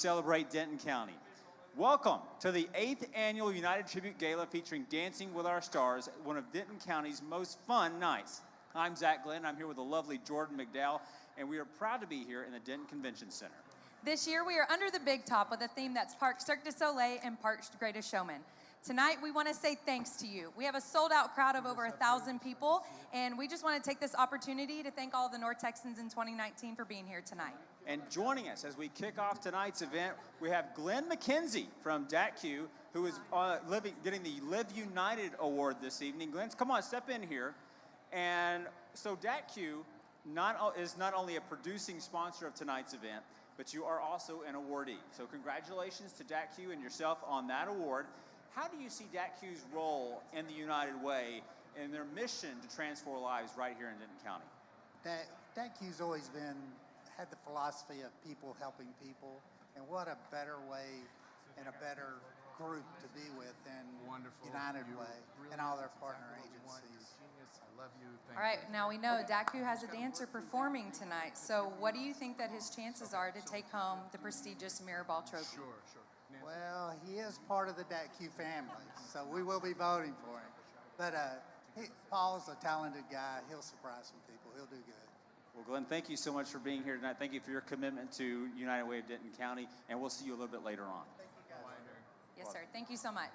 celebrate Denton County. Welcome to the 8th Annual United Tribute Gala featuring Dancing with Our Stars, one of Denton County's most fun nights. I'm Zach Glenn. I'm here with the lovely Jordan McDowell, and we are proud to be here in the Denton Convention Center. This year, we are under the big top with a theme that's Park Cirque du Soleil and Park's Greatest Showman. Tonight, we want to say thanks to you. We have a sold-out crowd of over 1,000 people, and we just want to take this opportunity to thank all of the North Texans in 2019 for being here tonight. And joining us as we kick off tonight's event, we have Glenn McKenzie from DATQ, who is getting the Live United Award this evening. Glenn, come on, step in here. And so DATQ is not only a producing sponsor of tonight's event, but you are also an awardee. So congratulations to DATQ and yourself on that award. How do you see DATQ's role in the United Way and their mission to transform lives right here in Denton County? DATQ's always had the philosophy of people helping people, and what a better way and a better group to be with than United Way and all their partner agencies. I love you. All right, now we know DATQ has a dancer performing tonight, so what do you think that his chances are to take home the prestigious Mirrorball Trophy? Sure. Well, he is part of the DATQ family, so we will be voting for him. But Paul's a talented guy. He'll surprise some people. He'll do good. Well, Glenn, thank you so much for being here tonight. Thank you for your commitment to United Way of Denton County, and we'll see you a little bit later on. Thank you, guys. Yes, sir. Thank you so much.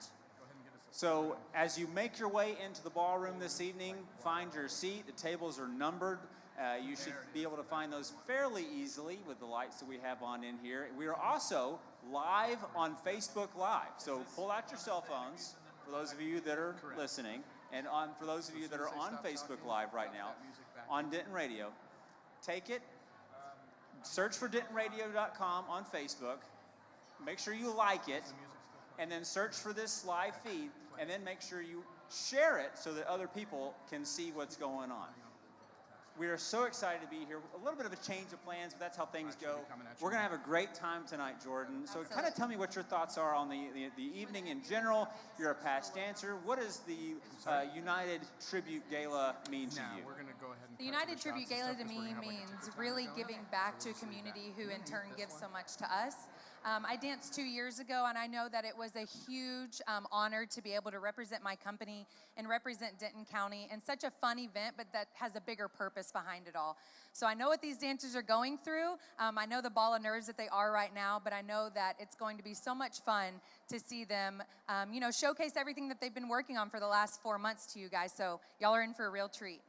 So as you make your way into the ballroom this evening, find your seat. The tables are numbered. You should be able to find those fairly easily with the lights that we have on in here. We are also live on Facebook Live. So pull out your cell phones for those of you that are listening, and for those of you that are on Facebook Live right now, on Denton Radio. Take it, search for DentonRadio.com on Facebook, make sure you like it, and then search for this live feed, and then make sure you share it so that other people can see what's going on. We are so excited to be here. A little bit of a change of plans, but that's how things go. We're going to have a great time tonight, Jordan. So kind of tell me what your thoughts are on the evening in general. You're a past dancer. What does the United Tribute Gala mean to you? We're going to go ahead and The United Tribute Gala to me means really giving back to a community who in turn gives so much to us. I danced 2 years ago, and I know that it was a huge honor to be able to represent my company and represent Denton County in such a fun event, but that has a bigger purpose behind it all. So I know what these dancers are going through. I know the ball of nerves that they are right now, but I know that it's going to be so much fun to see them, showcase everything that they've been working on for the last 4 months to you guys. So y'all are in for a real treat.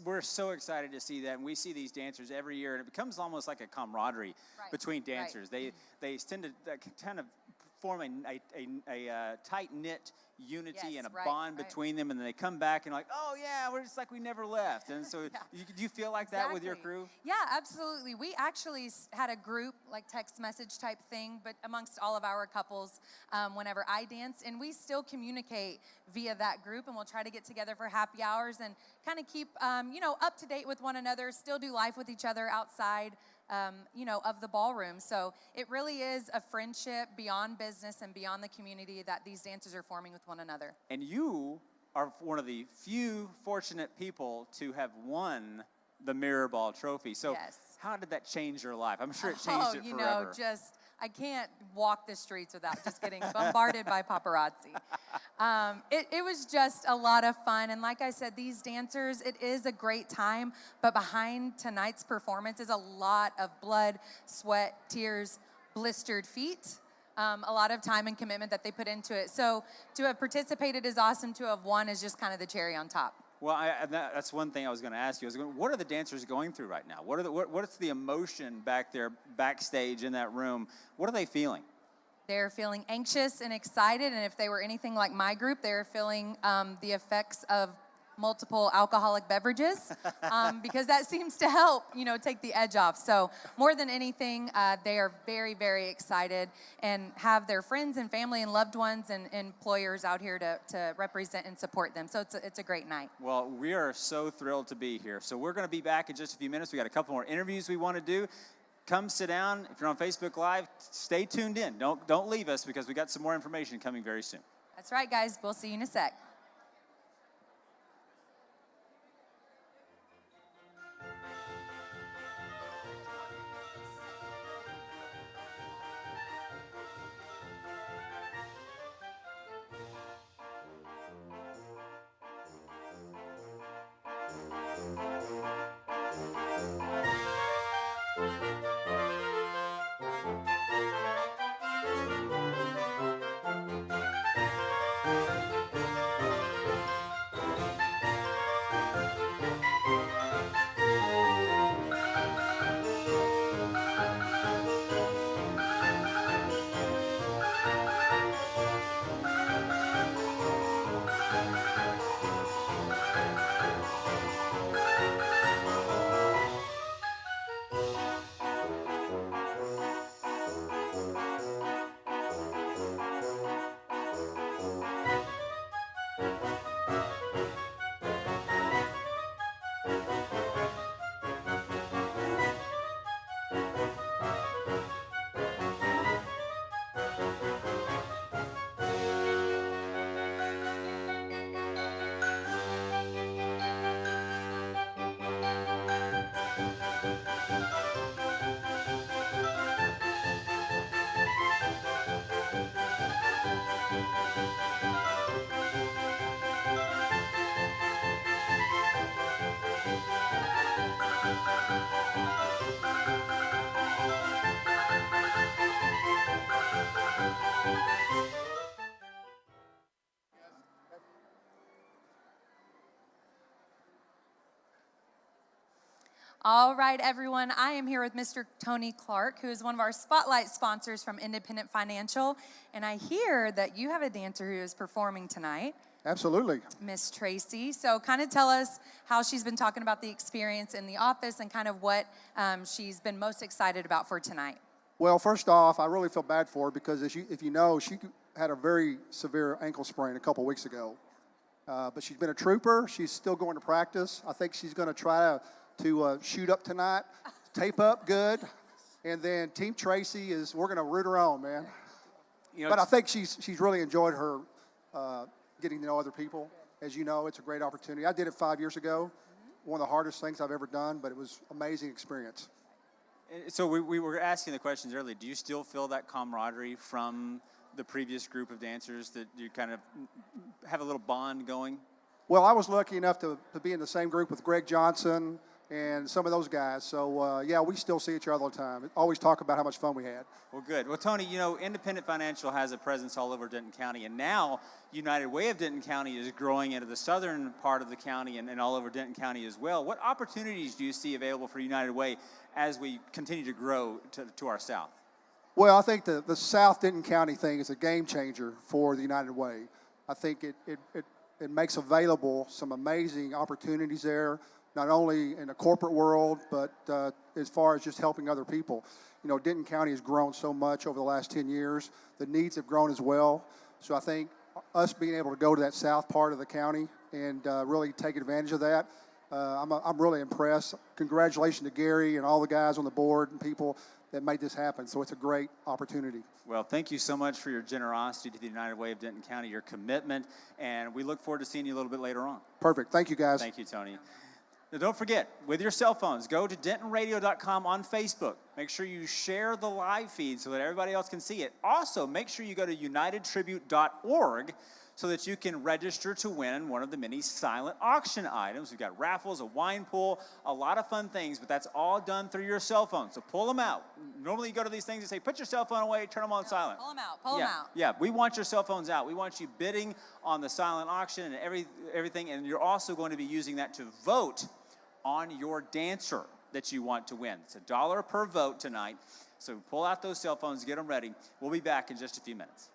We're so excited to see that, and we see these dancers every year, and it becomes almost like a camaraderie between dancers. Right. They tend to kind of form a tight-knit unity and a bond between them, and then they come back and like, oh yeah, we're just like we never left. And so do you feel like that with your crew? Yeah, absolutely. We actually had a group, like text message type thing, but amongst all of our couples whenever I dance, and we still communicate via that group, and we'll try to get together for happy hours and kind of keep up to date with one another, still do life with each other outside of the ballroom. So it really is a friendship beyond business and beyond the community that these dancers are forming with one another. And you are one of the few fortunate people to have won the Mirrorball Trophy. So how did that change your life? I'm sure it changed it forever. I can't walk the streets without just getting bombarded by paparazzi. It was just a lot of fun. And like I said, these dancers, it is a great time. But behind tonight's performance is a lot of blood, sweat, tears, blistered feet. A lot of time and commitment that they put into it. So to have participated is awesome. To have won is just kind of the cherry on top. Well, that's one thing I was going to ask you. What are the dancers going through right now? What's the emotion back there, backstage in that room? What are they feeling? They're feeling anxious and excited, and if they were anything like my group, they're feeling the effects of multiple alcoholic beverages because that seems to help, take the edge off. So more than anything, they are very, very excited and have their friends and family and loved ones and employers out here to represent and support them. So it's a great night. Well, we are so thrilled to be here. So we're going to be back in just a few minutes. We got a couple more interviews we want to do. Come sit down. If you're on Facebook Live, stay tuned in. Don't leave us because we got some more information coming very soon. That's right, guys. We'll see you in a sec. All right, everyone. I am here with Mr. Tony Clark, who is one of our spotlight sponsors from Independent Financial. And I hear that you have a dancer who is performing tonight, Absolutely. Miss Tracy. So kind of tell us how she's been talking about the experience in the office and kind of what she's been most excited about for tonight. Well, first off, I really feel bad for her because if you know, she had a very severe ankle sprain a couple weeks ago. But she's been a trooper. She's still going to practice. I think she's going to try to shoot up tonight, tape up good, and then Team Tracy we're going to root her on, man. You know, But I think she's really enjoyed her getting to know other people. As you know, it's a great opportunity. I did it 5 years ago. One of the hardest things I've ever done, but it was an amazing experience. So we were asking the questions earlier. Do you still feel that camaraderie from the previous group of dancers, that you kind of have a little bond going? Well, I was lucky enough to be in the same group with Greg Johnson and some of those guys. So, yeah, we still see each other all the time. Always talk about how much fun we had. Well, good. Well, Tony, you know, Independent Financial has a presence all over Denton County, and now United Way of Denton County is growing into the southern part of the county and all over Denton County as well. What opportunities do you see available for United Way as we continue to grow to our south? Well, I think the South Denton County thing is a game changer for the United Way. I think it makes available some amazing opportunities there, not only in the corporate world, but as far as just helping other people. You know, Denton County has grown so much over the last 10 years. The needs have grown as well. So I think us being able to go to that south part of the county and really take advantage of that, I'm really impressed. Congratulations to Gary and all the guys on the board and people that made this happen. So it's a great opportunity. Well, thank you so much for your generosity to the United Way of Denton County, your commitment, and we look forward to seeing you a little bit later on. Perfect. Thank you, guys. Thank you, Tony. Now, don't forget, with your cell phones, go to DentonRadio.com on Facebook. Make sure you share the live feed so that everybody else can see it. Also, make sure you go to UnitedTribute.org so that you can register to win one of the many silent auction items. We've got raffles, a wine pool, a lot of fun things, but that's all done through your cell phone. So pull them out. Normally you go to these things and say, put your cell phone away, turn them on silent. Pull them out. Pull them out. Yeah, we want your cell phones out. We want you bidding on the silent auction and everything, and you're also going to be using that to vote on your dancer that you want to win. It's $1 per vote tonight. So pull out those cell phones, get them ready. We'll be back in just a few minutes.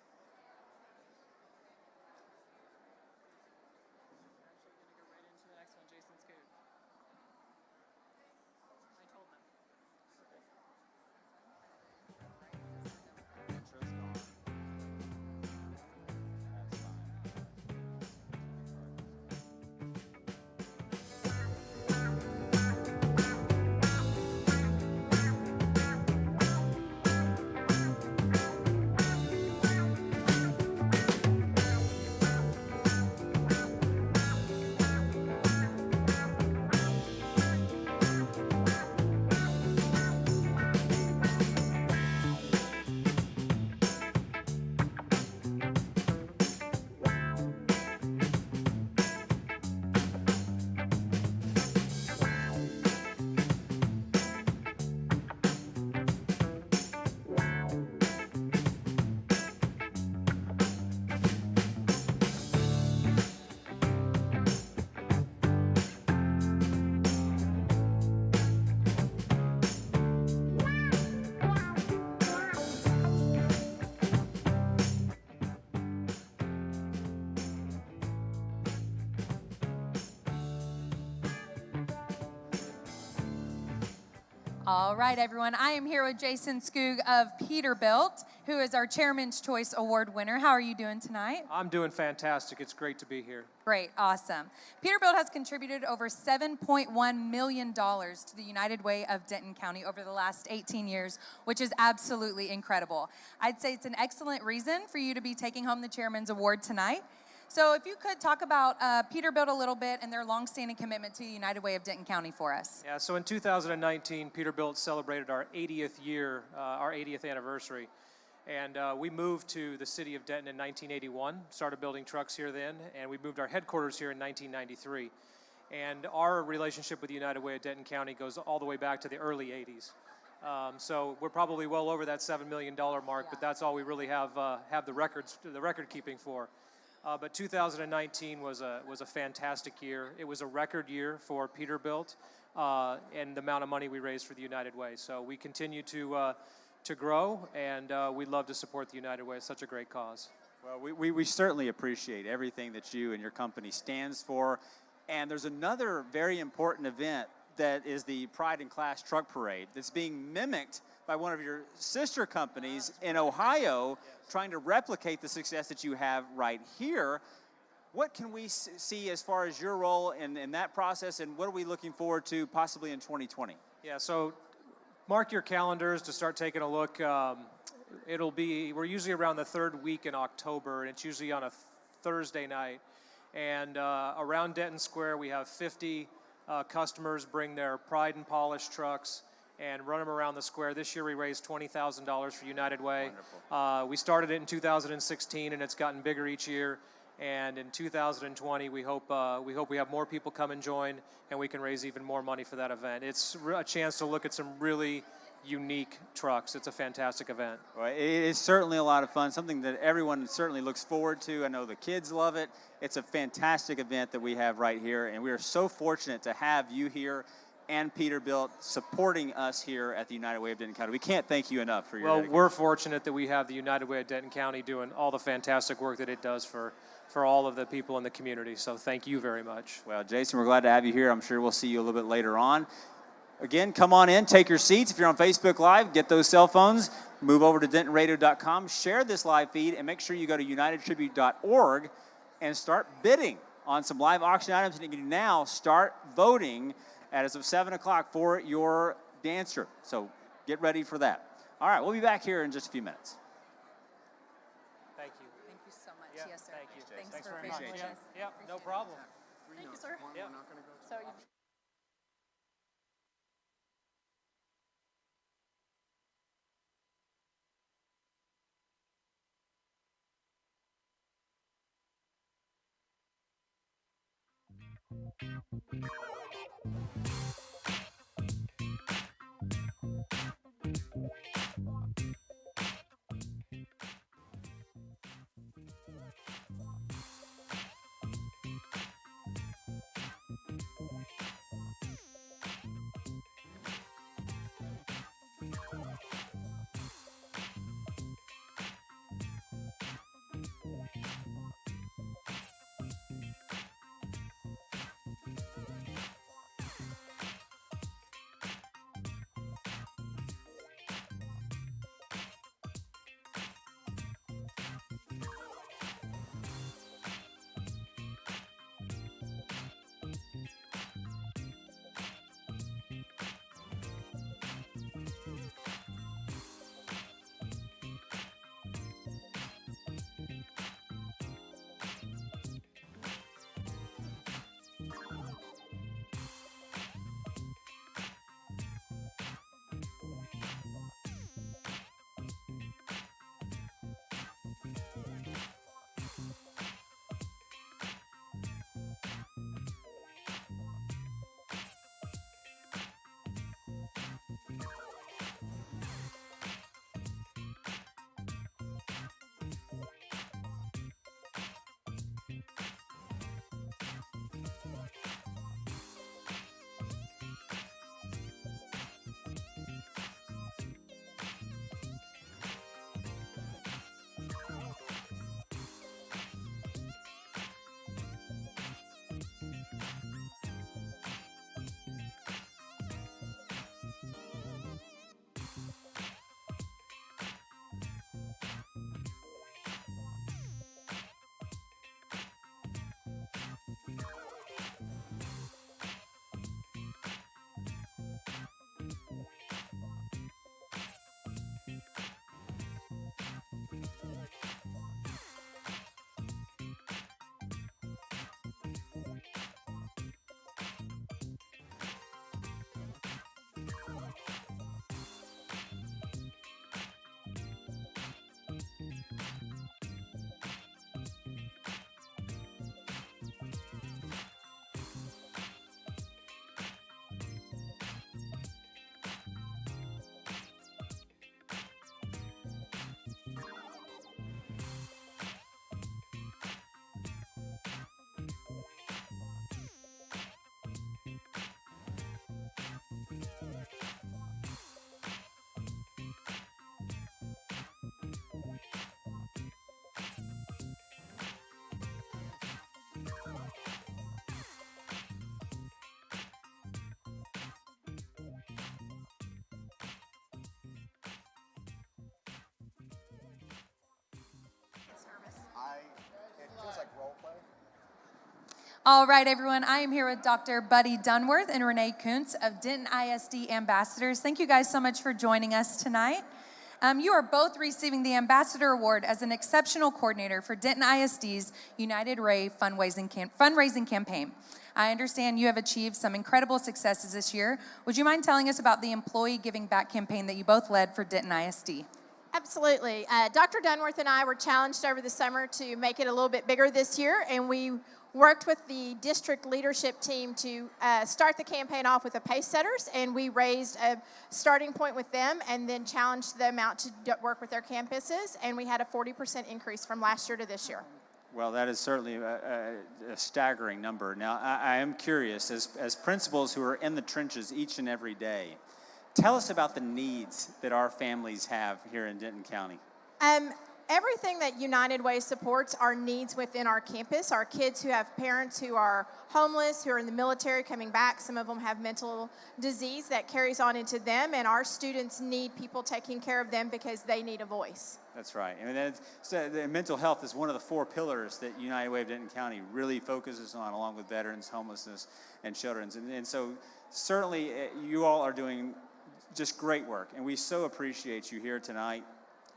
All right, everyone. I am here with Jason Skoog of Peterbilt, who is our Chairman's Choice Award winner. How are you doing tonight? I'm doing fantastic. It's great to be here. Great, awesome. Peterbilt has contributed over $7.1 million to the United Way of Denton County over the last 18 years, which is absolutely incredible. I'd say it's an excellent reason for you to be taking home the Chairman's Award tonight. So if you could talk about Peterbilt a little bit and their longstanding commitment to the United Way of Denton County for us. Yeah, so in 2019, Peterbilt celebrated our 80th year, our 80th anniversary. And we moved to the city of Denton in 1981, started building trucks here then, and we moved our headquarters here in 1993. And our relationship with the United Way of Denton County goes all the way back to the early 80s. So we're probably well over that $7 million mark, but that's all we really have the record keeping for. But 2019 was a fantastic year. It was a record year for Peterbilt and the amount of money we raised for the United Way. So we continue to grow, and we'd love to support the United Way. It's such a great cause. Well, we certainly appreciate everything that you and your company stands for. And there's another very important event that is the Pride in Class Truck Parade that's being mimicked by one of your sister companies in Ohio, trying to replicate the success that you have right here. What can we see as far as your role in that process, and what are we looking forward to possibly in 2020? Yeah, so mark your calendars to start taking a look. We're usually around the third week in October, and it's usually on a Thursday night. And around Denton Square, we have 50 customers bring their Pride and Polish trucks and run them around the square. This year we raised $20,000 for United Way. We started it in 2016, and it's gotten bigger each year. And in 2020, we hope we have more people come and join, and we can raise even more money for that event. It's a chance to look at some really unique trucks. It's a fantastic event. Well, it is certainly a lot of fun, something that everyone certainly looks forward to. I know the kids love it. It's a fantastic event that we have right here, and we are so fortunate to have you here and Peterbilt supporting us here at the United Way of Denton County. We can't thank you enough for your dedication. We're fortunate that we have the United Way of Denton County doing all the fantastic work that it does for all of the people in the community. So thank you very much. Well, Jason, we're glad to have you here. I'm sure we'll see you a little bit later on. Again, come on in, take your seats. If you're on Facebook Live, get those cell phones, move over to DentonRadio.com, share this live feed, and make sure you go to UnitedTribute.org and start bidding on some live auction items. And you can now start voting as of 7 o'clock for your dancer. So get ready for that. All right, we'll be back here in just a few minutes. Thank you. Thank you so much. Yeah, Yes, sir. thank you. Thanks for very being much. with us. Yep, no problem. Thank you, sir. Yep. So All right, everyone, I am here with Dr. Buddy Dunworth and Renee Kuntz of Denton ISD Ambassadors. Thank you guys so much for joining us tonight. You are both receiving the Ambassador Award as an exceptional coordinator for Denton ISD's United Way fundraising campaign. I understand you have achieved some incredible successes this year. Would you mind telling us about the Employee Giving Back campaign that you both led for Denton ISD? Absolutely. Dr. Dunworth and I were challenged over the summer to make it a little bit bigger this year, and we worked with the district leadership team to start the campaign off with the pace setters, and we raised a starting point with them and then challenged them out to work with their campuses, and we had a 40% increase from last year to this year. Well, that is certainly a staggering number. Now, I am curious, as principals who are in the trenches each and every day, tell us about the needs that our families have here in Denton County. Everything that United Way supports are needs within our campus. Our kids who have parents who are homeless, who are in the military coming back, some of them have mental disease that carries on into them, and our students need people taking care of them because they need a voice. That's right. I mean, the mental health is one of the 4 pillars that United Way of Denton County really focuses on, along with veterans, homelessness, and children's. And so certainly you all are doing just great work, and we so appreciate you here tonight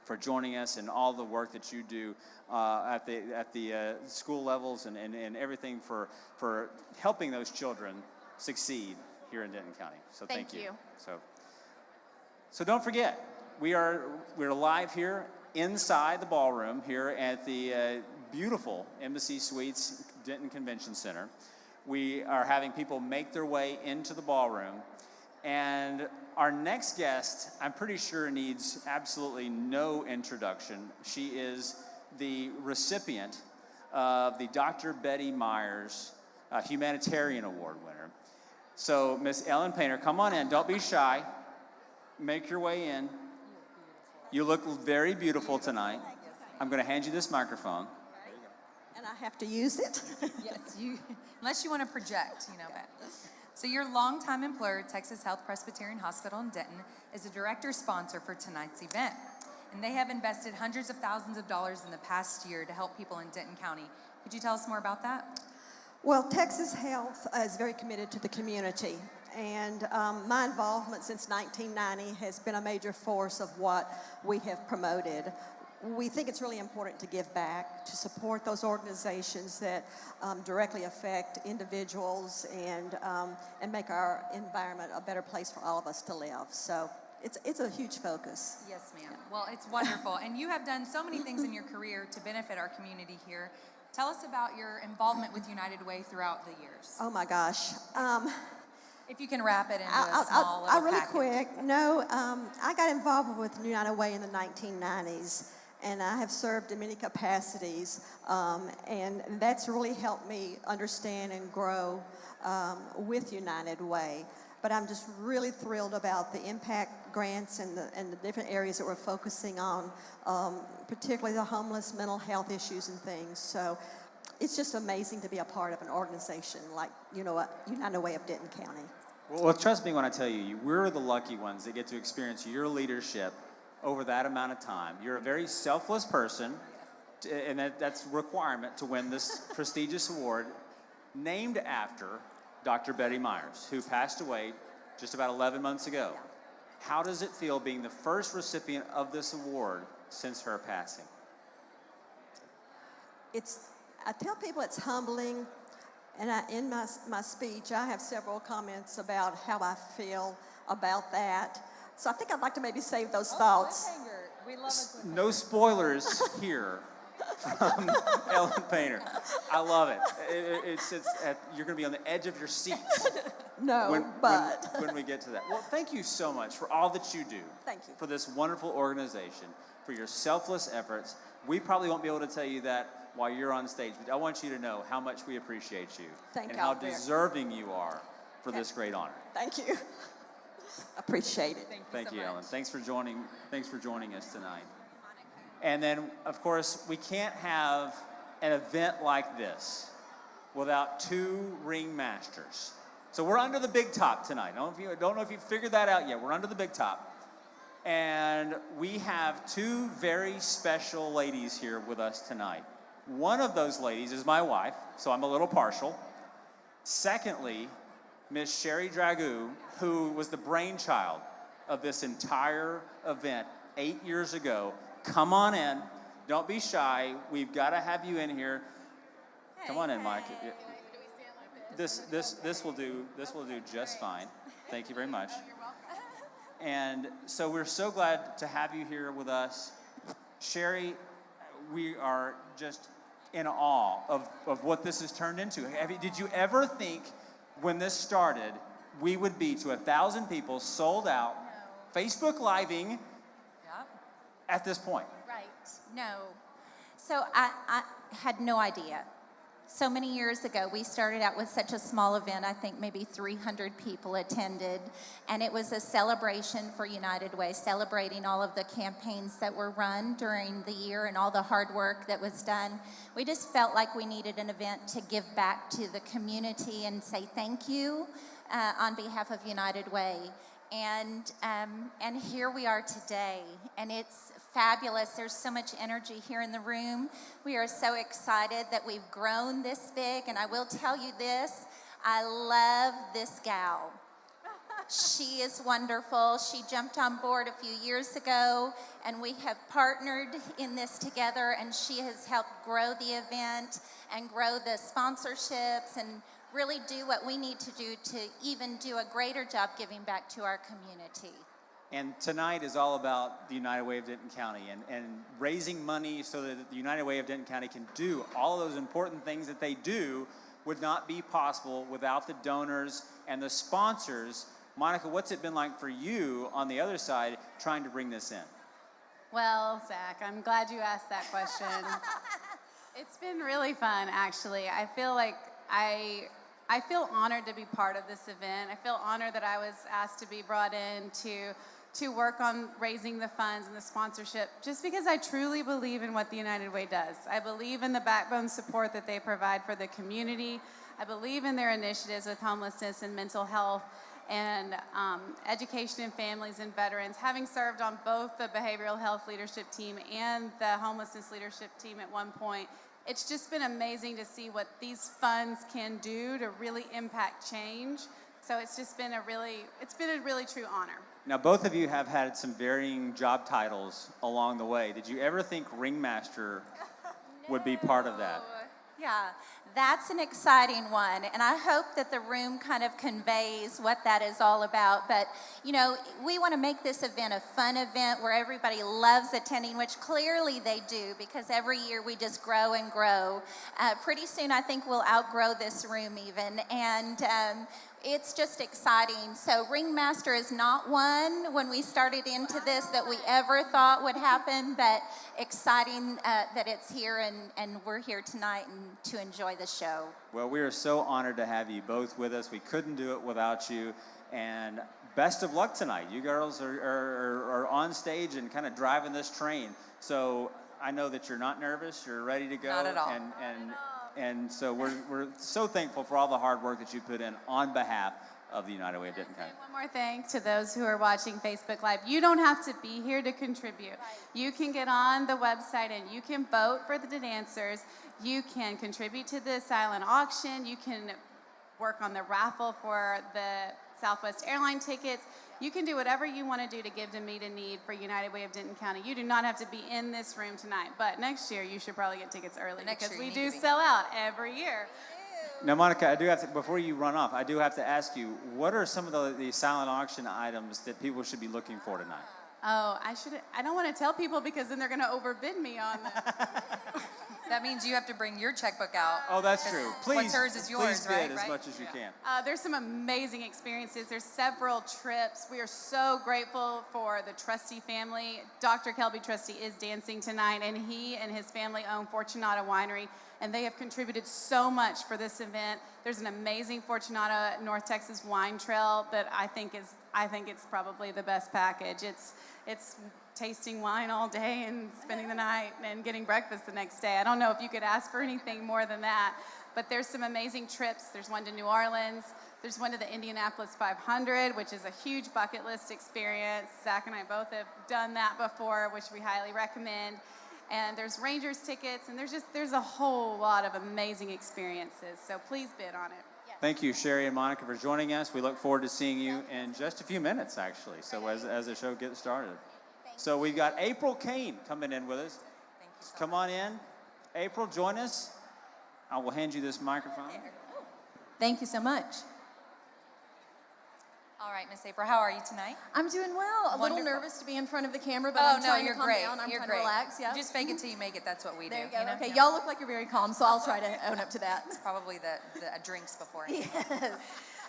for joining us and all the work that you do at the school levels and everything for helping those children succeed here in Denton County. So thank you. So don't forget, we're live here inside the ballroom here at the beautiful Embassy Suites Denton Convention Center. We are having people make their way into the ballroom. And our next guest, I'm pretty sure, needs absolutely no introduction. She is the recipient of the Dr. Betty Myers Humanitarian Award winner. So, Miss Ellen Painter, come on in. Don't be shy. Make your way in. You look very beautiful tonight. I'm going to hand you this microphone. And I have to use it? Yes, unless you want to project, but. So your longtime employer, Texas Health Presbyterian Hospital in Denton, is a director sponsor for tonight's event. And they have invested hundreds of thousands of dollars in the past year to help people in Denton County. Could you tell us more about that? Well, Texas Health is very committed to the community. And my involvement since 1990 has been a major force of what we have promoted. We think it's really important to give back, to support those organizations that directly affect individuals and make our environment a better place for all of us to live. So it's a huge focus. Yes, ma'am. Well, it's wonderful. And you have done so many things in your career to benefit our community here. Tell us about your involvement with United Way throughout the years. Oh my gosh. If you can wrap it into a small little really package. quick. No, I got involved with United Way in the 1990s. And I have served in many capacities, and that's really helped me understand and grow with United Way. But I'm just really thrilled about the impact grants and the different areas that we're focusing on, particularly the homeless, mental health issues and things. So it's just amazing to be a part of an organization like, United Way of Denton County. Well, trust me when I tell you, we're the lucky ones that get to experience your leadership over that amount of time. You're a very selfless person, and that's a requirement to win this prestigious award, named after Dr. Betty Myers, who passed away just about 11 months ago. How does it feel being the first recipient of this award since her passing? I tell people it's humbling, and in my speech, I have several comments about how I feel about that. So I think I'd like to maybe save those thoughts. We love a No spoilers here from Ellen Painter. I love it. You're going to be on the edge of your seat No, when we get to that. Well, thank you so much for all that you do. Thank you. For this wonderful organization, for your selfless efforts. We probably won't be able to tell you that while you're on stage, but I want you to know how much we appreciate you and how deserving you are for this great honor. Thank you. Appreciate it. Thank you, Ellen. Thanks for joining us tonight. And then, of course, we can't have an event like this without 2 ring masters. So we're under the big top tonight. I don't know if you've figured that out yet. We're under the big top. And we have 2 very special ladies here with us tonight. One of those ladies is my wife, so I'm a little partial. Secondly, Miss Sherry Dragoo, who was the brainchild of this entire event 8 years ago. Come on in. Don't be shy. We've got to have you in here. Come on in, Mike. This will do just fine. Thank you very much. And so we're so glad to have you here with us. Sherry, we are just in awe of what this has turned into. Did you ever think when this started, we would be to 1,000 people sold out, Facebook Living Yep. at this point? Right. No. So I had no idea. So many years ago, we started out with such a small event. I think maybe 300 people attended. And it was a celebration for United Way, celebrating all of the campaigns that were run during the year and all the hard work that was done. We just felt like we needed an event to give back to the community and say thank you on behalf of United Way. And here we are today, and it's fabulous. There's so much energy here in the room. We are so excited that we've grown this big, and I will tell you this, I love this gal. She is wonderful. She jumped on board a few years ago, and we have partnered in this together, and she has helped grow the event and grow the sponsorships and really do what we need to do to even do a greater job giving back to our community. And tonight is all about the United Way of Denton County and raising money so that the United Way of Denton County can do all those important things that they do would not be possible without the donors and the sponsors. Monica, what's it been like for you on the other side trying to bring this in? Well, Zach, I'm glad you asked that question. It's been really fun, actually. I feel like I feel honored to be part of this event. I feel honored that I was asked to be brought in to work on raising the funds and the sponsorship, just because I truly believe in what the United Way does. I believe in the backbone support that they provide for the community. I believe in their initiatives with homelessness and mental health and education and families and veterans. Having served on both the behavioral health leadership team and the homelessness leadership team at one point, it's just been amazing to see what these funds can do to really impact change. So it's just been a really true honor. Now, both of you have had some varying job titles along the way. Did you ever think Ringmaster would be part of that? Yeah, that's an exciting one, and I hope that the room kind of conveys what that is all about. But, you know, we want to make this event a fun event where everybody loves attending, which clearly they do, because every year we just grow and grow. Pretty soon I think we'll outgrow this room even, and it's just exciting. So Ringmaster is not one when we started into this that we ever thought would happen, but exciting that it's here and we're here tonight and to enjoy the show. Well, we are so honored to have you both with us. We couldn't do it without you. And best of luck tonight. You girls are on stage and kind of driving this train. So I know that you're not nervous. You're ready to go. Not at all. And so we're so thankful for all the hard work that you put in on behalf of the United Way of Denton County. One more thing to those who are watching Facebook Live. You don't have to be here to contribute. You can get on the website and you can vote for the dancers. You can contribute to the silent auction. You can work on the raffle for the Southwest Airline tickets. You can do whatever you want to do to give to meet a need for United Way of Denton County. You do not have to be in this room tonight, but next year you should probably get tickets early because we do sell out every year. Now, Monica, I do have to, before you run off, I do have to ask you, what are some of the silent auction items that people should be looking for tonight? Oh, I don't want to tell people because then they're going to overbid me on them. That means you have to bring your checkbook out. Oh, that's true. Please, what's hers is yours, please bid right? as much as you can. There's some amazing experiences. There's several trips. We are so grateful for the Trusty family. Dr. Kelby Trusty is dancing tonight, and he and his family own Fortunata Winery, and they have contributed so much for this event. There's an amazing Fortunata North Texas wine trail that I think it's probably the best package. It's tasting wine all day and spending the night and getting breakfast the next day. I don't know if you could ask for anything more than that, but there's some amazing trips. There's one to New Orleans. There's one to the Indianapolis 500, which is a huge bucket list experience. Zach and I both have done that before, which we highly recommend. and there's Rangers tickets, and there's a whole lot of amazing experiences. So please bid on it. Thank you, Sherry and Monica, for joining us. We look forward to seeing you in just a few minutes, actually, so as the show gets started. So we've got April Kane coming in with us. Thank you so Come on in. April, join us. I will hand you this microphone. Thank you so much. All right, Miss April, how are you tonight? I'm doing well. A little Wonderful. nervous to be in front of the camera, but Oh, I'm no, trying you're to calm great. down. I'm You're trying great. to relax. Yeah. Just fake it till you make it. That's what we do. There you go. know? Okay, Yeah. y'all look like you're very calm, so I'll try to own up to that. It's probably the drinks before. Yes.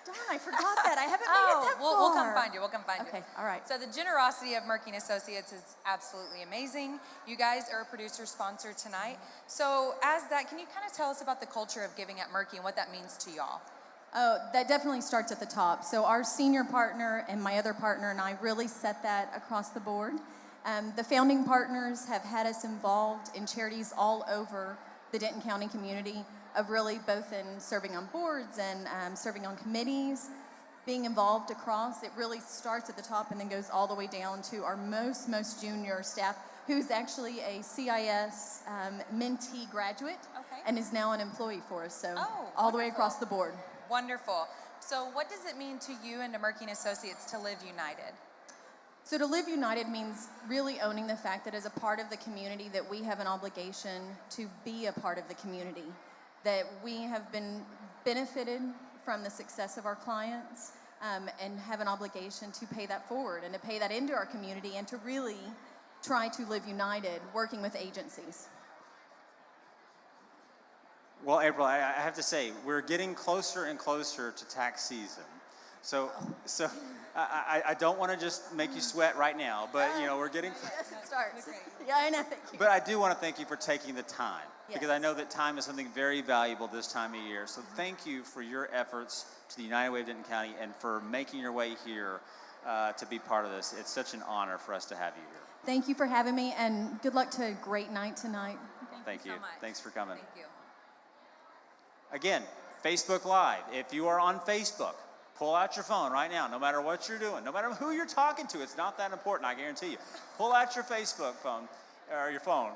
Darn, I forgot that. I haven't made Oh, it that we'll come far. find you. We'll come find you. Okay, all right. So the generosity of Merkin Associates is absolutely amazing. You guys are a producer sponsor tonight. So as that, can you kind of tell us about the culture of giving at Merkin and what that means to y'all? Oh, that definitely starts at the top. So our senior partner and my other partner and I really set that across the board. The founding partners have had us involved in charities all over the Denton County community, of really both in serving on boards and serving on committees, being involved across. It really starts at the top and then goes all the way down to our most junior staff, who's actually a CIS mentee graduate and is now an employee for us. So all the way across the board. Wonderful. So what does it mean to you and to Merkin Associates to live united? So to live united means really owning the fact that as a part of the community that we have an obligation to be a part of the community, that we have been benefited from the success of our clients and have an obligation to pay that forward and to pay that into our community and to really try to live united working with agencies. Well, April, I have to say, we're getting closer and closer to tax season. So I don't want to just make you sweat right now, but we're getting. Yes, it starts. Yeah, I know. Thank you. But I do want to thank you for taking the time, because I know that time is something very valuable this time of year. So thank you for your efforts to the United Way of Denton County and for making your way here to be part of this. It's such an honor for us to have you here. Thank you for having me, and good luck to a great night tonight. Thank you. So much. Thanks for coming. Thank you. Again, Facebook Live. If you are on Facebook, pull out your phone right now, no matter what you're doing, no matter who you're talking to. It's not that important, I guarantee you. Pull out your Facebook phone, or your phone.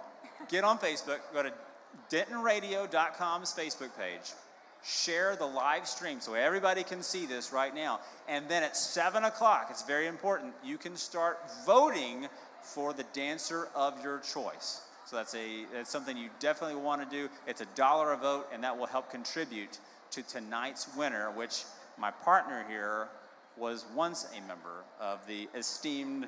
Get on Facebook. Go to DentonRadio.com's Facebook page. Share the live stream so everybody can see this right now. And then at 7 o'clock, it's very important, you can start voting for the dancer of your choice. So that's something you definitely want to do. It's $1 a vote, and that will help contribute to tonight's winner, which my partner here was once a member of the esteemed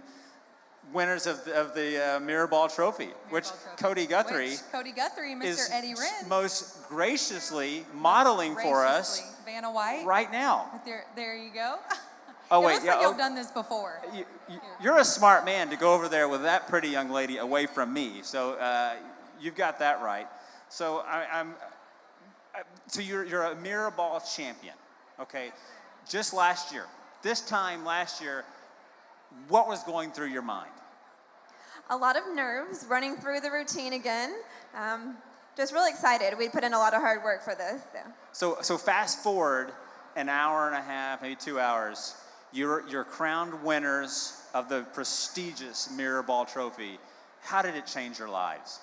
winners of the Mirrorball Trophy, which Cody Guthrie Mr. is Eddie Renz, most graciously modeling for us Vanna White. right now. There you go. Oh, It wait, looks yeah, like you've oh. done this before. You're a smart man to go over there with that pretty young lady away from me. So you've got that right. So so you're a Mirrorball champion, okay? Just last year, this time last year, what was going through your mind? A lot of nerves, running through the routine again. Just really excited. We put in a lot of hard work for this. So fast forward an hour and a half, maybe 2 hours. You're crowned winners of the prestigious Mirrorball Trophy. How did it change your lives?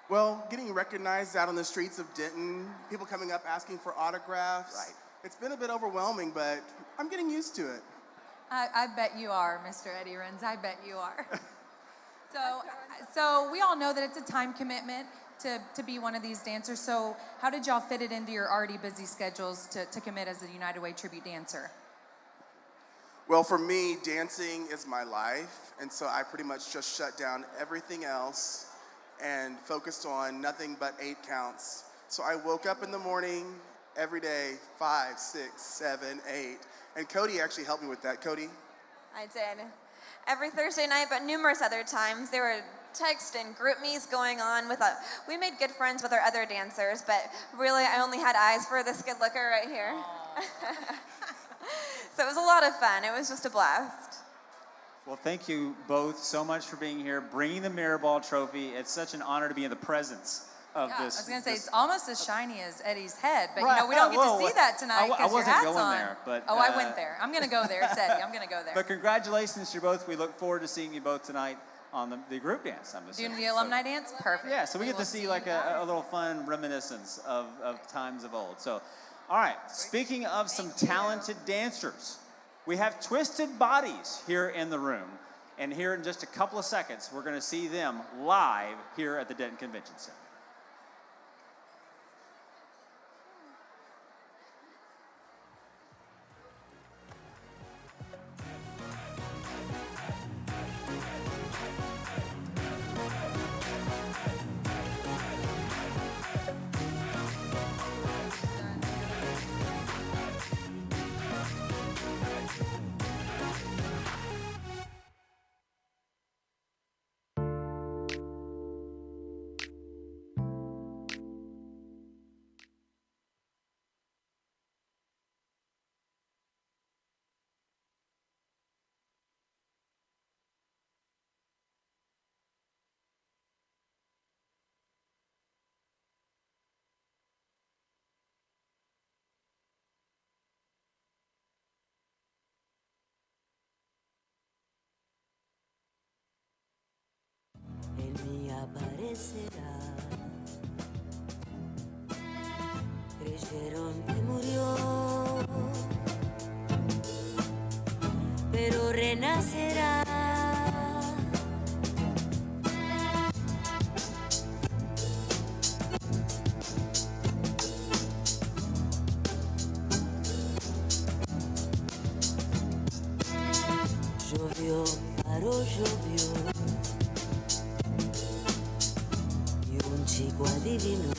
Well, getting recognized out on the streets of Denton, people coming up asking for autographs. Right. It's been a bit overwhelming, but I'm getting used to it. I bet you are, Mr. Eddie Renz. I bet you are. So we all know that it's a time commitment to be one of these dancers. So how did y'all fit it into your already busy schedules to commit as a United Way tribute dancer? Well, for me, dancing is my life, and so I pretty much just shut down everything else and focused on nothing but 8 counts. So I woke up in the morning every day, 5, 6, 7, 8, and Cody actually helped me with that. Cody? I did. Every Thursday night, but numerous other times. There were text and group meets going on we made good friends with our other dancers, but really I only had eyes for this good looker right here. So it was a lot of fun. It was just a blast. Well, thank you both so much for being here, bringing the Mirrorball Trophy. It's such an honor to be in the presence of this. I was going to say, it's almost as shiny as Eddie's head, but Right, we don't get whoa, to see that tonight I because your wasn't hat's going on. there, but, oh, I went there. I'm going to go there. It's Eddie. I'm going to go there. But congratulations to you both. We look forward to seeing you both tonight. on the group dance, I'm assuming. Doing the alumni dance? Perfect. Yeah, so we get will to see you like a guys. little fun reminiscence of times of old. So, all right, speaking of some talented dancers, we have Twisted Bodies here in the room. And here in just a couple of seconds, we're going to see them live here at the Denton Convention Center. En mí aparecerá. Creyeron que murió, pero renacerá. Llovió, paró, llovió. Un chico adivinó.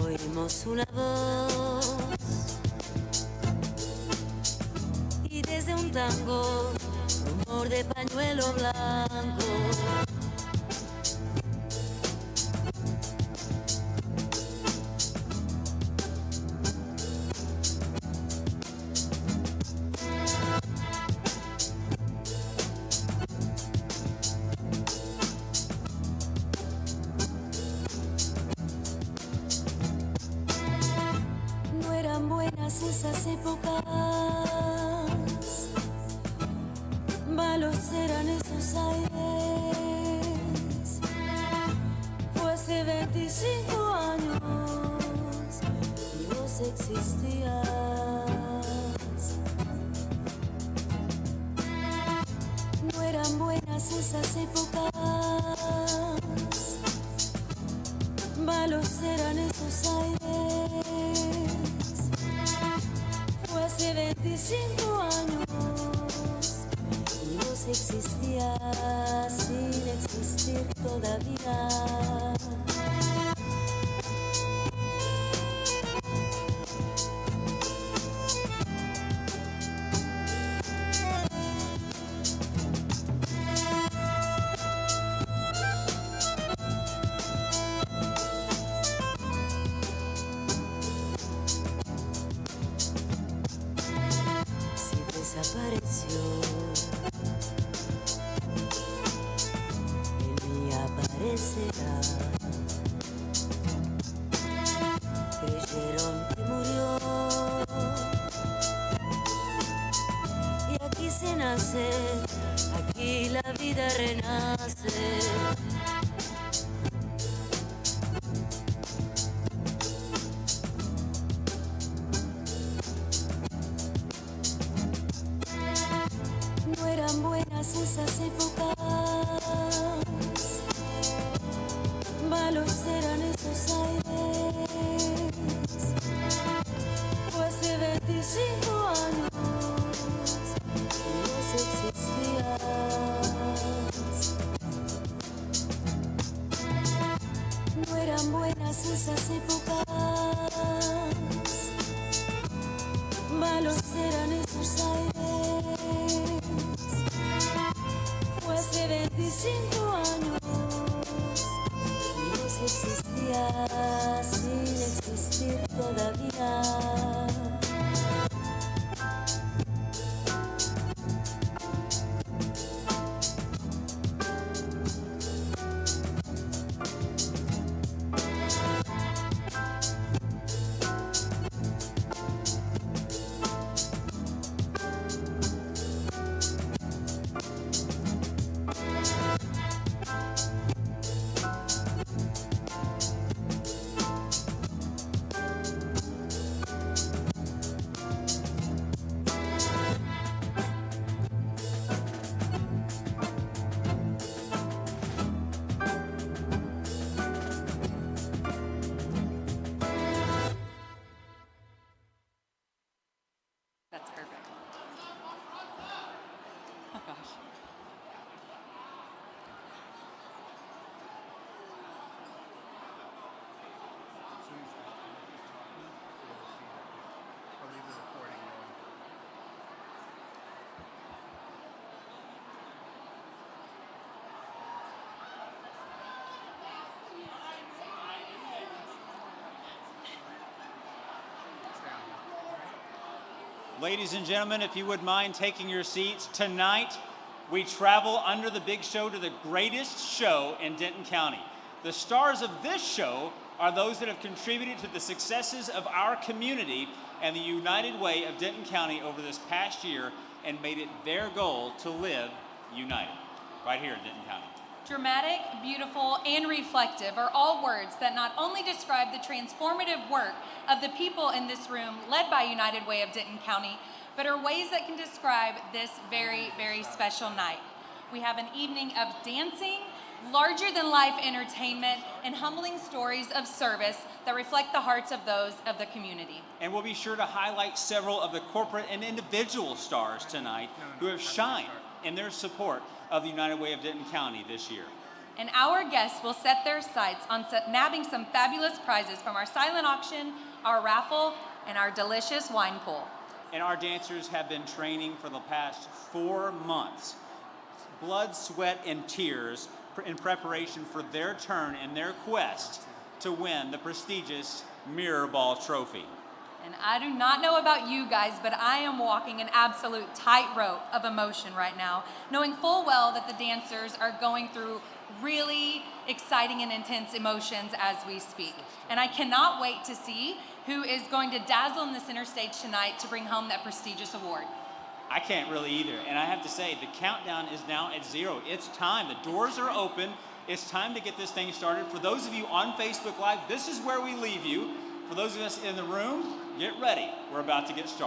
Oímos una voz y desde un tango, rumor de pañuelo blanco. Esas épocas, malos eran esos aires. Fue hace 25 años y vos existías. No eran buenas esas épocas, malos eran esos aires. Hace 25 años y vos existías sin existir todavía. Desapareció, en mí aparecerá. Creyeron que murió y aquí se nace, aquí la vida renace. No eran buenas esas épocas, malos eran esos aires. Fue hace 25 años y vos existías. No eran buenas esas épocas, malos eran esos aires. Fue hace 25 años y vos existías sin existir todavía. Ladies and gentlemen, if you would mind taking your seats, tonight we travel under the big show to the greatest show in Denton County. The stars of this show are those that have contributed to the successes of our community and the United Way of Denton County over this past year and made it their goal to live united, right here in Denton County. Dramatic, beautiful, and reflective are all words that not only describe the transformative work of the people in this room led by United Way of Denton County, but are ways that can describe this very, very special night. We have an evening of dancing, larger-than-life entertainment, and humbling stories of service that reflect the hearts of those of the community. And we'll be sure to highlight several of the corporate and individual stars tonight who have shined in their support of the United Way of Denton County this year. And our guests will set their sights on nabbing some fabulous prizes from our silent auction, our raffle, and our delicious wine pool. And our dancers have been training for the past 4 months. Blood, sweat, and tears in preparation for their turn in their quest to win the prestigious Mirror Ball Trophy. And I do not know about you guys, but I am walking an absolute tightrope of emotion right now, knowing full well that the dancers are going through really exciting and intense emotions as we speak. And I cannot wait to see who is going to dazzle in the center stage tonight to bring home that prestigious award. I can't really either. And I have to say, the countdown is now at 0. It's time. The doors are open. It's time to get this thing started. For those of you on Facebook Live, this is where we leave you. For those of us in the room, get ready. We're about to get started.